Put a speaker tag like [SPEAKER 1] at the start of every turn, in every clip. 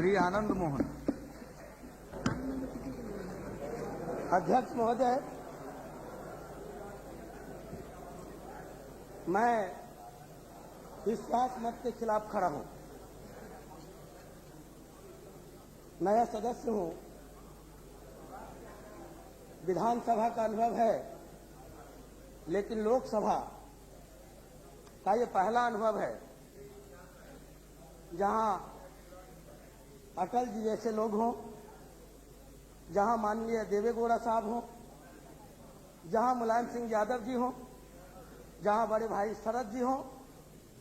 [SPEAKER 1] श्री आनंद मोहन।
[SPEAKER 2] अध्यक्ष महोदय, मैं विश्वास मत के खिलाफ खड़ा हूं। नया सदस्य हूं, विधानसभा का अनुभव है, लेकिन लोकसभा का ये पहला अनुभव है जहां अटल जी जैसे लोग हों, जहां माननीय देवेगौड़ा साहब हों, जहां मुलायम सिंह यादव जी हों, जहां बड़े भाई शरद जी हों,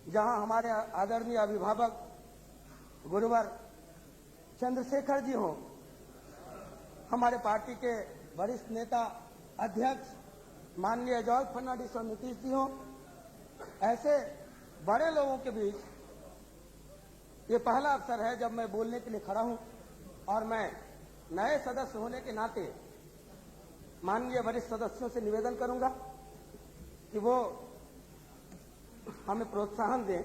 [SPEAKER 2] जहां हमारे आदरणीय अभिभावक गुरुवर चंद्रशेखर जी हों, हमारे पार्टी के वरिष्ठ नेता अध्यक्ष माननीय जॉर्ज फर्नांडिस और नीतीश जी हों, ऐसे बड़े लोगों के बीच ये पहला अवसर है जब मैं बोलने के लिए खड़ा हूं। और मैं नए सदस्य होने के नाते माननीय वरिष्ठ सदस्यों से निवेदन करूंगा कि वो हमें प्रोत्साहन दें,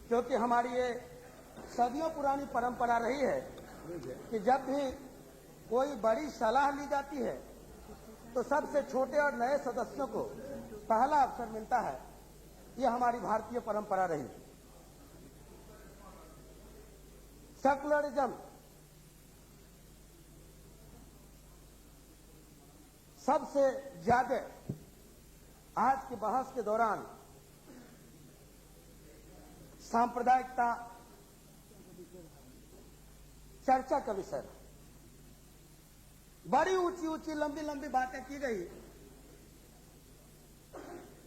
[SPEAKER 2] क्योंकि हमारी ये सदियों पुरानी परंपरा रही है कि जब भी कोई बड़ी सलाह ली जाती है तो सबसे छोटे और नए सदस्यों को पहला अवसर मिलता है। ये हमारी भारतीय परंपरा रही। सेकुलरिज्म सबसे ज्यादा आज की बहस के दौरान सांप्रदायिकता चर्चा का विषय है। बड़ी ऊंची ऊंची लंबी लंबी बातें की गई।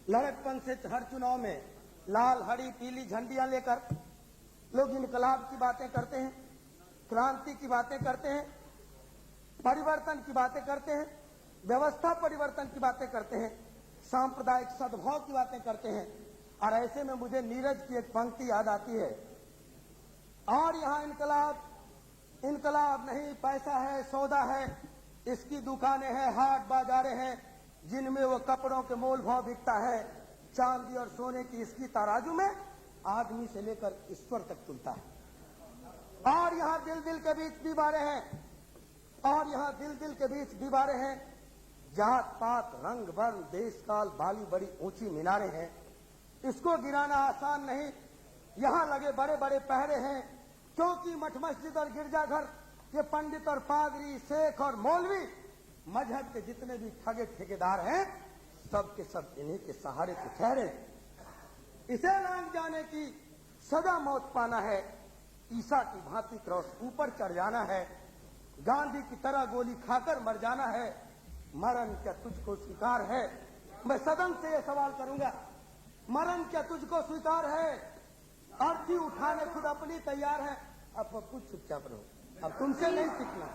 [SPEAKER 2] लड़कपन से हर चुनाव में लाल हरी पीली झंडियां लेकर लोग इनकलाब की बातें करते हैं, क्रांति की बातें करते हैं, परिवर्तन की बातें करते हैं, व्यवस्था परिवर्तन की बातें करते हैं, सांप्रदायिक सद्भाव की बातें करते हैं। और ऐसे में मुझे नीरज की एक पंक्ति याद आती है, और यहां इनकलाब नहीं, पैसा है, सौदा है, इसकी दुकानें हैं, हाट बाजारें हैं, जिनमें वो कपड़ों के मोल भाव बिकता है। चांदी और सोने की इसकी तराजू में आदमी से लेकर ईश्वर तक तुलता है। और यहां दिल दिल के बीच दीवारें हैं, और यहां दिल दिल के बीच दीवारें हैं। जात पात रंग वर्ण देश काल बाली बड़ी ऊंची मीनारें हैं। इसको गिराना आसान नहीं। यहां लगे बड़े बड़े पहरे हैं, क्योंकि मठ मस्जिद और गिरजाघर ये पंडित और पादरी, शेख और मौलवी, मजहब के जितने भी ठगे ठेकेदार हैं, सब के सब इन्हीं के सहारे को ठहरे। इसे लांग जाने की सदा मौत पाना है, ईसा की भांति क्रॉस ऊपर चढ़ जाना है, गांधी की तरह गोली खाकर मर जाना है, मरण क्या तुझको स्वीकार है। मैं सदन से यह सवाल करूंगा, मरण क्या तुझको स्वीकार है? अर्थी उठाने खुद अपनी तैयार है। अब कुछ चुपचाप रहो, अब तुमसे नहीं सीखना,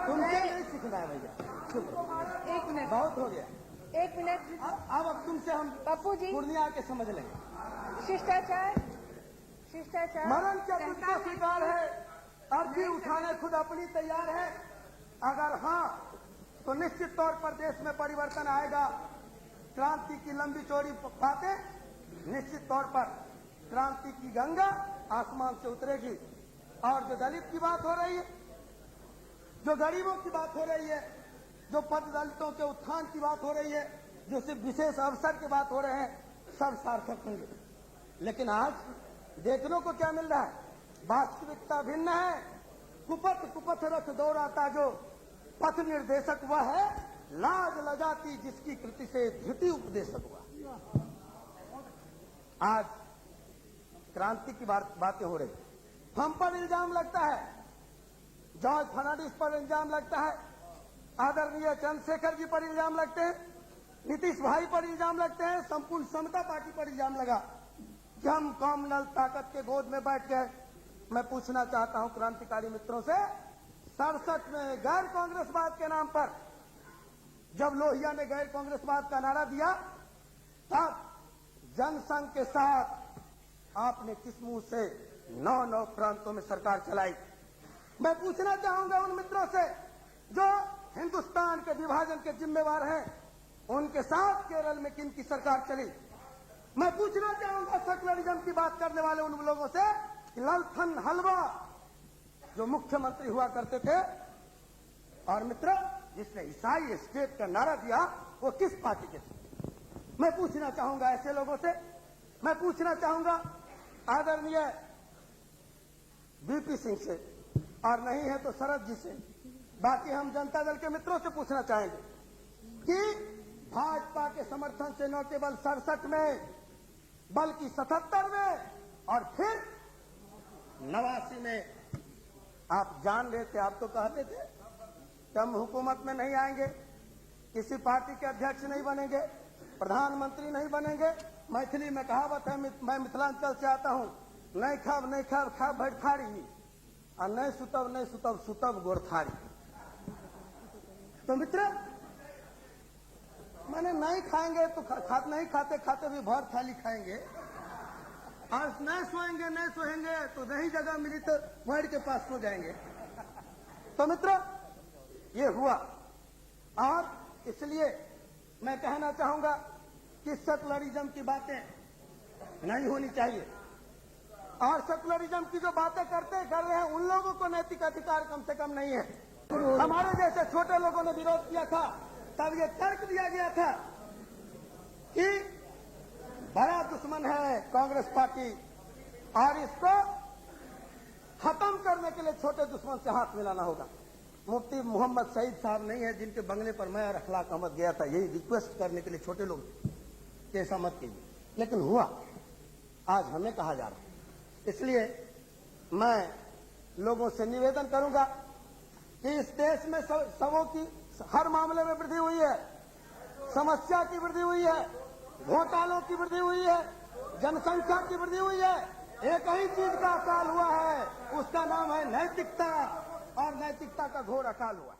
[SPEAKER 2] तुमसे नहीं सीखना है भैया, चुप।
[SPEAKER 3] एक मिनट,
[SPEAKER 2] बहुत हो गया,
[SPEAKER 3] एक मिनट।
[SPEAKER 2] अब तुमसे हम
[SPEAKER 3] पप्पू जी
[SPEAKER 2] पूर्णिया के समझ लेंगे।
[SPEAKER 3] शिष्टाचार, शिष्टाचार।
[SPEAKER 2] मरण क्या तुझको स्वीकार है? अर्थी उठाने खुद अपनी तैयार है? अगर हाँ, तो निश्चित तौर पर देश में परिवर्तन आएगा। क्रांति की लंबी चौड़ी बातें, निश्चित तौर पर क्रांति की गंगा आसमान से उतरेगी। और जो दलित की बात हो रही है, जो गरीबों की बात हो रही है, जो पद दलितों के उत्थान की बात हो रही है, जो सिर्फ विशेष अवसर की बात हो रहे हैं, सब सार्थक होंगे। लेकिन आज देखने को क्या मिल रहा है? वास्तविकता भिन्न है। कुपथ रथ दौड़ाता जो पथ निर्देशक वह है, लाज लजाती जिसकी कृति से धृति उपदेशक हुआ। आज क्रांति की बातें हो रही, हम पर इल्जाम लगता है, जॉर्ज फर्नांडिस पर इल्जाम लगता है, आदरणीय चंद्रशेखर जी पर इल्जाम लगते हैं, नीतीश भाई पर इल्जाम लगते हैं, संपूर्ण समता पार्टी पर इल्जाम लगा कि हम कॉमनल ताकत के गोद में बैठ गए। मैं पूछना चाहता हूं क्रांतिकारी मित्रों से, 67 में गैर कांग्रेसवाद के नाम पर जब लोहिया ने गैर कांग्रेसवाद का नारा दिया, तब जनसंघ के साथ आपने किस मुंह से 9 प्रांतों में सरकार चलाई? मैं पूछना चाहूंगा उन मित्रों से जो हिंदुस्तान के विभाजन के जिम्मेवार हैं, उनके साथ केरल में किन की सरकार चली? मैं पूछना चाहूंगा सेकुलरिज्म की बात करने वाले उन लोगों से कि ललथन हलवा जो मुख्यमंत्री हुआ करते थे। और मित्र, जिसने ईसाई स्टेट का नारा दिया वो किस पार्टी के थे? मैं पूछना चाहूंगा ऐसे लोगों से, मैं पूछना चाहूंगा आदरणीय बीपी सिंह से, और नहीं है तो शरद जी से, बाकी हम जनता दल के मित्रों से पूछना चाहेंगे कि भाजपा के समर्थन से न केवल 67 में बल्कि 77 में और फिर 89 में आप जान लेते, आप तो कहते थे कि हम हुकूमत में नहीं आएंगे, किसी पार्टी के अध्यक्ष नहीं बनेंगे, प्रधानमंत्री नहीं बनेंगे। मैथिली में कहावत है, मैं मिथिलांचल से आता हूं, नहीं खाब खाब भर खारी और नहीं सुतब सुतब गोरथारी। तो मित्र, मैंने नहीं खाएंगे तो नहीं खाते भी भर थाली खाएंगे, और नहीं सोएंगे तो नहीं जगह मिली तो वर्ड के पास सो जाएंगे। तो मित्र, ये हुआ, और इसलिए मैं कहना चाहूंगा कि सेकुलरिज्म की बातें नहीं होनी चाहिए, और सेकुलरिज्म की जो बातें कर रहे हैं उन लोगों को नैतिक अधिकार कम से कम नहीं है। हमारे जैसे छोटे लोगों ने विरोध किया था, तब ये तर्क दिया गया था कि बड़ा दुश्मन है कांग्रेस पार्टी और इसको खत्म करने के लिए छोटे दुश्मन से हाथ मिलाना होगा। मुफ्ती मोहम्मद सईद साहब नहीं है जिनके बंगले पर मैं और अखलाक अहमद गया था यही रिक्वेस्ट करने के लिए छोटे लोग कि ऐसा मत कीजिए, लेकिन हुआ। आज हमें कहा जा रहा है, इसलिए मैं लोगों से निवेदन करूंगा कि इस देश में सबों की हर मामले में वृद्धि हुई है, समस्या की वृद्धि हुई है, घोटालों की वृद्धि हुई है, जनसंख्या की वृद्धि हुई है। एक ही चीज का अकाल हुआ है, उसका नाम है नैतिकता, और नैतिकता का घोर अकाल हुआ है।